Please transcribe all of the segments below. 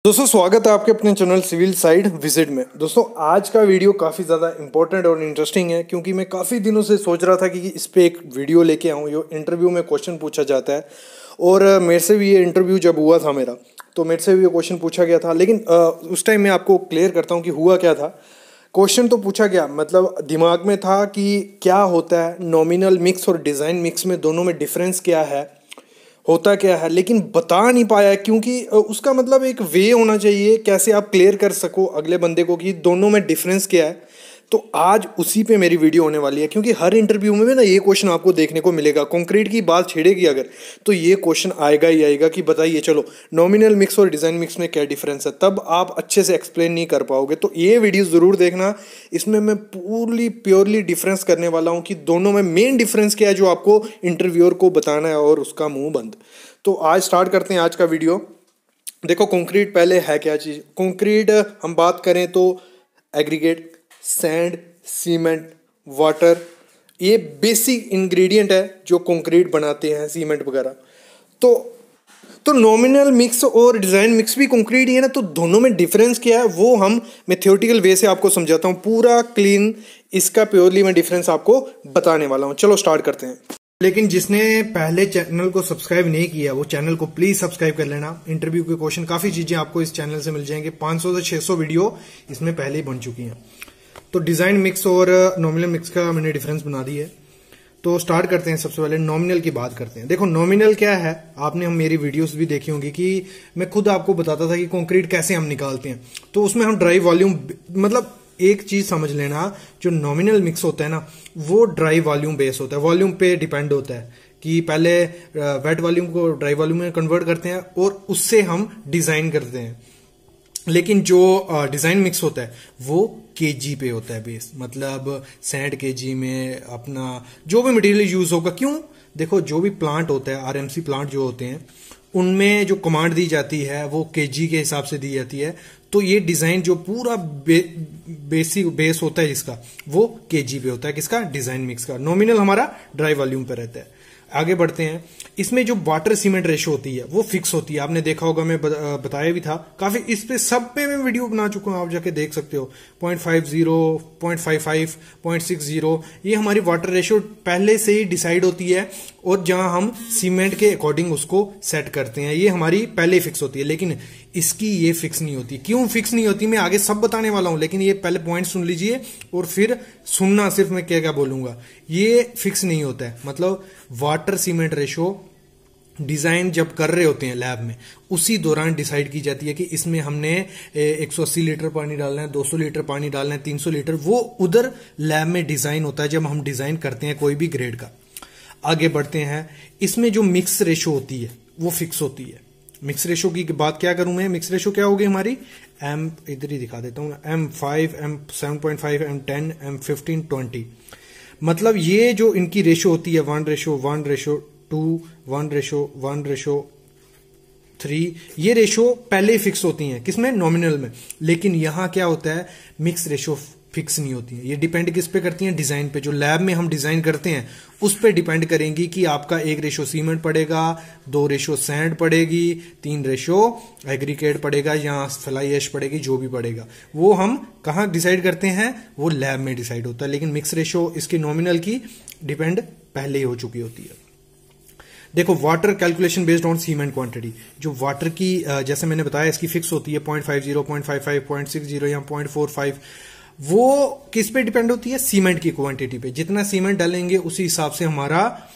दोस्तों स्वागत है आपके अपने चैनल सिविल साइड विजिट में। दोस्तों आज का वीडियो काफ़ी ज़्यादा इंपॉर्टेंट और इंटरेस्टिंग है क्योंकि मैं काफ़ी दिनों से सोच रहा था कि इस पे एक वीडियो लेके आऊँ। ये इंटरव्यू में क्वेश्चन पूछा जाता है और मेरे से भी ये इंटरव्यू जब हुआ था मेरा तो मेरे से भी ये क्वेश्चन पूछा गया था, लेकिन उस टाइम मैं आपको क्लियर करता हूँ कि हुआ क्या था। क्वेश्चन तो पूछा गया, मतलब दिमाग में था कि क्या होता है नॉमिनल मिक्स और डिज़ाइन मिक्स में, दोनों में डिफरेंस क्या है, होता क्या है, लेकिन बता नहीं पाया क्योंकि उसका मतलब एक वे होना चाहिए कैसे आप क्लियर कर सको अगले बंदे को कि दोनों में डिफरेंस क्या है। तो आज उसी पे मेरी वीडियो होने वाली है क्योंकि हर इंटरव्यू में ना ये क्वेश्चन आपको देखने को मिलेगा। कंक्रीट की बात छेड़ेगी अगर तो ये क्वेश्चन आएगा ही आएगा कि बताइए चलो नॉमिनल मिक्स और डिज़ाइन मिक्स में क्या डिफरेंस है। तब आप अच्छे से एक्सप्लेन नहीं कर पाओगे, तो ये वीडियो ज़रूर देखना। इसमें मैं प्योरली डिफरेंस करने वाला हूँ कि दोनों में मेन डिफरेंस क्या है जो आपको इंटरव्यूअर को बताना है और उसका मुंह बंद। तो आज स्टार्ट करते हैं आज का वीडियो। देखो कंक्रीट पहले है क्या चीज़। कंक्रीट हम बात करें तो एग्रीगेट, सैंड, सीमेंट, वाटर, ये बेसिक इंग्रेडिएंट है जो कंक्रीट बनाते हैं, सीमेंट वगैरह। तो नॉमिनल मिक्स और डिज़ाइन मिक्स भी कंक्रीट ही है ना। तो दोनों में डिफरेंस क्या है वो मैं थ्योरेटिकल वे से आपको समझाता हूँ, पूरा क्लीन इसका प्योरली मैं डिफरेंस आपको बताने वाला हूँ। चलो स्टार्ट करते हैं। लेकिन जिसने पहले चैनल को सब्सक्राइब नहीं किया वो चैनल को प्लीज सब्सक्राइब कर लेना। इंटरव्यू के क्वेश्चन काफी चीजें आपको इस चैनल से मिल जाएंगे। 500 से 600 वीडियो इसमें पहले ही बन चुकी हैं। तो डिजाइन मिक्स और नॉमिनल मिक्स का मैंने डिफरेंस बना दी है। तो स्टार्ट करते हैं। सबसे पहले नॉमिनल की बात करते हैं। देखो नॉमिनल क्या है, आपने हम मेरी वीडियोस भी देखी होंगी कि मैं खुद आपको बताता था कि कंक्रीट कैसे हम निकालते हैं। तो उसमें हम ड्राई वॉल्यूम, मतलब एक चीज समझ लेना, जो नॉमिनल मिक्स होता है ना वो ड्राई वॉल्यूम बेस होता है, वॉल्यूम पे डिपेंड होता है कि पहले वेट वॉल्यूम को ड्राई वॉल्यूम में कन्वर्ट करते हैं और उससे हम डिजाइन करते हैं। लेकिन जो डिजाइन मिक्स होता है वो केजी पे होता है बेस, मतलब सैंड केजी में अपना जो भी मटेरियल यूज होगा। क्यों? देखो जो भी प्लांट होता है, आरएमसी प्लांट जो होते हैं, उनमें जो कमांड दी जाती है वो केजी के हिसाब से दी जाती है। तो ये डिजाइन जो पूरा बेसिक बेस होता है इसका वो केजी पे होता है, किसका? डिजाइन मिक्स का। नॉमिनल हमारा ड्राई वॉल्यूम पे रहता है। आगे बढ़ते हैं। इसमें जो वाटर सीमेंट रेशो होती है वो फिक्स होती है, आपने देखा होगा, मैं बताया भी था काफी। इस पे सब पे मैं वीडियो बना चुका हूं, आप जाके देख सकते हो। 0.50, 0.55, 0.60, ये हमारी वाटर रेशो पहले से ही डिसाइड होती है और जहां हम सीमेंट के अकॉर्डिंग उसको सेट करते हैं, ये हमारी पहले ही फिक्स होती है। लेकिन इसकी ये फिक्स नहीं होती। क्यों फिक्स नहीं होती मैं आगे सब बताने वाला हूं, लेकिन ये पहले पॉइंट सुन लीजिए और फिर सुनना सिर्फ मैं क्या क्या बोलूंगा। ये फिक्स नहीं होता है, मतलब वाटर सीमेंट रेशो डिजाइन जब कर रहे होते हैं लैब में उसी दौरान डिसाइड की जाती है कि इसमें हमने 180 लीटर पानी डालना है, 200 लीटर पानी डालना है, 300 लीटर, वो उधर लैब में डिजाइन होता है जब हम डिजाइन करते हैं कोई भी ग्रेड का। आगे बढ़ते हैं। इसमें जो मिक्स रेशो होती है वो फिक्स होती है। मिक्स रेशो की बात क्या करूं मैं, मिक्स रेशो क्या होगी हमारी, एम इधर ही दिखा देता हूं, M5, M7.5, M10, M15, 20। मतलब ये जो इनकी रेशो होती है 1:1:2, 1:1:3, ये रेशो पहले ही फिक्स होती हैं किसमें, नॉमिनल में। लेकिन यहां क्या होता है, मिक्स रेशो फिक्स नहीं होती है। ये डिपेंड किस पे करती हैं, डिजाइन पे। जो लैब में हम डिजाइन करते हैं उस पे डिपेंड करेंगी कि आपका 1 रेशो सीमेंट पड़ेगा, 2 रेशो सैंड पड़ेगी, 3 रेशो एग्रीगेट पड़ेगा या फ्लाई ऐश पड़ेगी, जो भी पड़ेगा वो हम कहां डिसाइड करते हैं, वो लैब में डिसाइड होता है। लेकिन मिक्स रेशो इसकी नॉमिनल की डिपेंड पहले ही हो चुकी होती है। देखो water calculation based on cement quantity, जो वाटर की जैसे मैंने बताया इसकी फिक्स होती है 0.50, 0.55, 0.60 या 0.45। वो किस पे डिपेंड होती है, सीमेंट की क्वांटिटी पे। जितना सीमेंट डालेंगे उसी हिसाब से हमारा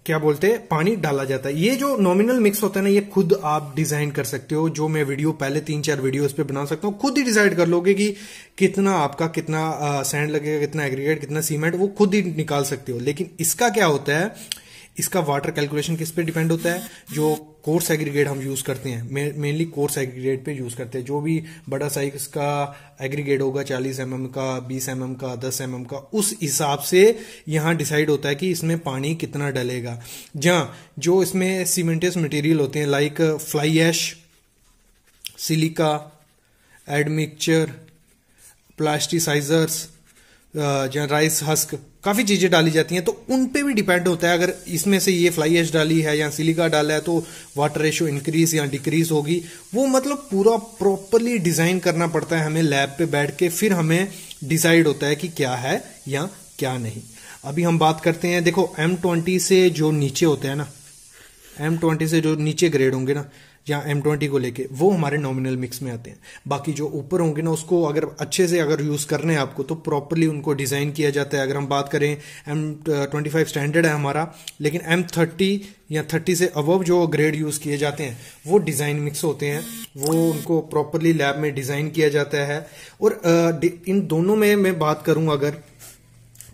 क्या बोलते हैं पानी डाला जाता है। ये जो नॉमिनल मिक्स होता है ना, ये खुद आप डिजाइन कर सकते हो। जो मैं वीडियो पहले 3-4 वीडियो इस पे बना सकता हूँ, खुद ही डिसाइड कर लोगे कि कितना आपका कितना सैंड लगेगा, कितना एग्रीगेट, कितना सीमेंट, वो खुद ही निकाल सकते हो। लेकिन इसका क्या होता है, इसका वाटर कैलकुलेशन किस पे डिपेंड होता है, जो कोर्स एग्रीगेट हम यूज करते हैं, मेनली कोर्स एग्रीगेट पे यूज करते हैं। जो भी बड़ा साइज का एग्रीगेट होगा, 40 mm का, 20 mm का, 10 mm का, उस हिसाब से यहां डिसाइड होता है कि इसमें पानी कितना डलेगा। जहां जो इसमें सीमेंटियस मटेरियल होते हैं like fly ash, silica, admixture, plasticisers, जहाँ राइस हस्क, काफ़ी चीज़ें डाली जाती हैं, तो उन पे भी डिपेंड होता है। अगर इसमें से ये फ्लाई ऐश डाली है या सिलिका डाला है तो वाटर रेशो इंक्रीज या डिक्रीज होगी। वो मतलब पूरा प्रॉपरली डिज़ाइन करना पड़ता है हमें लैब पे बैठ के, फिर हमें डिसाइड होता है कि क्या है या क्या नहीं। अभी हम बात करते हैं, देखो M20 से जो नीचे होते हैं ना, M20 से जो नीचे ग्रेड होंगे ना, या M20 को लेके, वो हमारे नॉमिनल मिक्स में आते हैं। बाकी जो ऊपर होंगे ना, उसको अगर अच्छे से अगर यूज़ करने हैं आपको, तो प्रॉपरली उनको डिज़ाइन किया जाता है। अगर हम बात करें M25 स्टैंडर्ड है हमारा, लेकिन M30 या 30 से अबव जो ग्रेड यूज़ किए जाते हैं वो डिज़ाइन मिक्स होते हैं, वो उनको प्रॉपरली लैब में डिज़ाइन किया जाता है। और इन दोनों में मैं बात करूँ अगर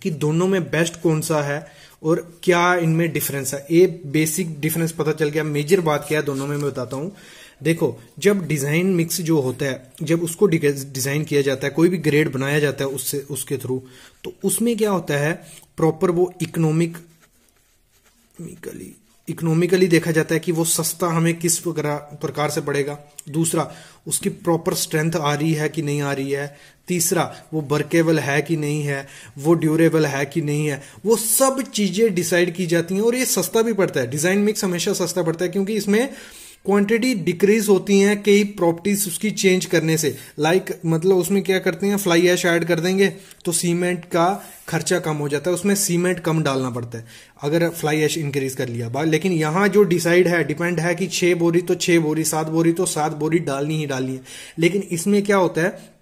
कि दोनों में बेस्ट कौन सा है और क्या इनमें डिफरेंस है, ये बेसिक डिफरेंस पता चल गया। मेजर बात क्या है दोनों में मैं बताता हूं। देखो, जब डिजाइन मिक्स जो होता है, जब उसको डिजाइन किया जाता है, कोई भी ग्रेड बनाया जाता है उससे, उसके थ्रू, तो उसमें क्या होता है, प्रॉपर वो इकोनॉमिकली देखा जाता है कि वो सस्ता हमें किस प्रकार से पड़ेगा। दूसरा, उसकी प्रॉपर स्ट्रेंथ आ रही है कि नहीं आ रही है। तीसरा, वो वर्केबल है कि नहीं है, वो ड्यूरेबल है कि नहीं है। वो सब चीजें डिसाइड की जाती हैं और ये सस्ता भी पड़ता है। डिजाइन मिक्स हमेशा सस्ता पड़ता है क्योंकि इसमें क्वांटिटी डिक्रीज होती हैं कई प्रॉपर्टीज उसकी चेंज करने से। मतलब उसमें क्या करते हैं, फ्लाई ऐश ऐड कर देंगे तो सीमेंट का खर्चा कम हो जाता है, उसमें सीमेंट कम डालना पड़ता है अगर फ्लाई ऐश इंक्रीज कर लिया। लेकिन यहाँ जो डिपेंड है कि 6 बोरी तो 6 बोरी, 7 बोरी तो 7 बोरी डालनी ही डालनी है। लेकिन इसमें क्या होता है,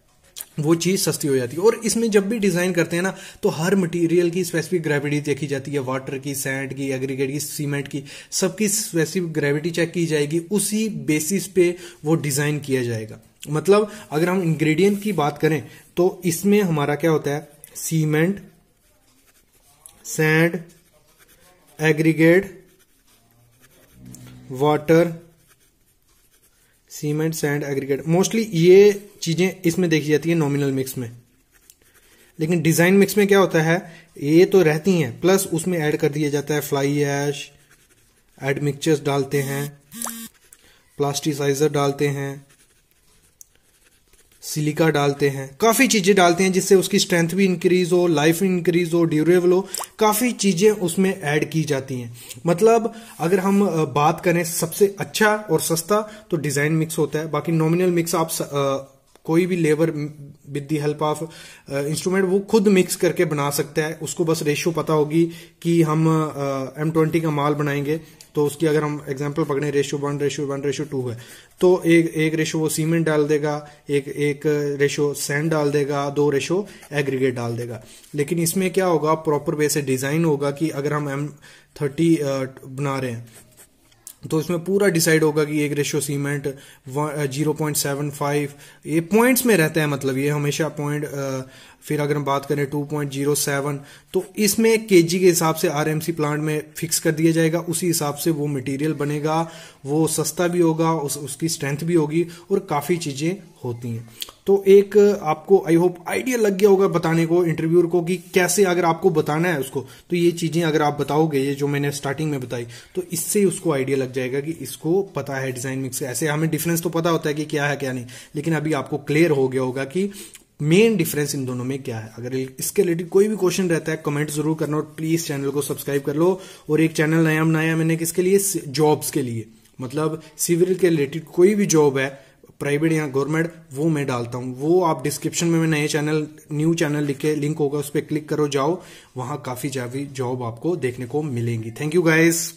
वो चीज सस्ती हो जाती है। और इसमें जब भी डिजाइन करते हैं ना, तो हर मटेरियल की स्पेसिफिक ग्रेविटी देखी जाती है, वाटर की, सैंड की, एग्रीगेट की, सीमेंट की, सबकी स्पेसिफिक ग्रेविटी चेक की जाएगी। उसी बेसिस पे वो डिजाइन किया जाएगा। मतलब अगर हम इंग्रेडिएंट की बात करें तो इसमें हमारा क्या होता है, cement, sand, aggregate, water, cement, sand, aggregate, mostly ये चीजें इसमें देखी जाती है नॉमिनल मिक्स में। लेकिन डिजाइन मिक्स में क्या होता है, ये तो रहती हैं, प्लस उसमें ऐड कर दिया जाता है फ्लाई ऐश, एड मिक्सचर्स डालते हैं, प्लास्टिसाइजर डालते हैं, सिलिका डालते हैं, काफी चीजें डालते हैं जिससे उसकी स्ट्रेंथ भी इंक्रीज हो, लाइफ इंक्रीज हो, ड्यूरेबल हो, काफी चीजें उसमें ऐड की जाती हैं। मतलब अगर हम बात करें सबसे अच्छा और सस्ता, तो डिजाइन मिक्स होता है। बाकी नॉमिनल मिक्स आप कोई भी labour with the help of instrument वो खुद मिक्स करके बना सकता है। उसको बस रेशियो पता होगी कि हम M20 का माल बनाएंगे तो उसकी अगर हम एग्जांपल पकड़े, रेशियो 1:1:2 है, तो एक रेशियो वो सीमेंट डाल देगा, एक रेशियो सैंड डाल देगा, 2 रेशियो एग्रीगेट डाल देगा। लेकिन इसमें क्या होगा, प्रॉपर वे से डिजाइन होगा कि अगर हम M30 बना रहे हैं तो इसमें पूरा डिसाइड होगा कि एक रेशियो सीमेंट 0.75, ये पॉइंट्स में रहता है, मतलब ये हमेशा पॉइंट। फिर अगर हम बात करें 2.07, तो इसमें केजी के हिसाब से आरएमसी प्लांट में फिक्स कर दिया जाएगा। उसी हिसाब से वो मटेरियल बनेगा, वो सस्ता भी होगा, उसकी स्ट्रेंथ भी होगी और काफ़ी चीज़ें होती हैं। तो एक आपको आई होप आइडिया लग गया होगा बताने को इंटरव्यूअर को कि कैसे अगर आपको बताना है उसको, तो ये चीज़ें अगर आप बताओगे, ये जो मैंने स्टार्टिंग में बताई, तो इससे उसको आइडिया लग जाएगा कि इसको पता है डिज़ाइन मिक्स से। ऐसे हमें डिफरेंस तो पता होता है कि क्या है क्या नहीं, लेकिन अभी आपको क्लियर हो गया होगा कि मेन डिफरेंस इन दोनों में क्या है। अगर इसके रिलेटेड कोई भी क्वेश्चन रहता है कमेंट जरूर करना, और प्लीज चैनल को सब्सक्राइब कर लो। और एक चैनल नया बनाया मैंने किसके लिए, जॉब्स के लिए, मतलब सिविल के रिलेटेड कोई भी जॉब है, प्राइवेट या गवर्नमेंट, वो मैं डालता हूँ। वो आप डिस्क्रिप्शन में नए चैनल, न्यू चैनल लिख के लिंक होगा, उस पर क्लिक करो, जाओ, वहां काफी जॉब आपको देखने को मिलेंगी। Thank you guys.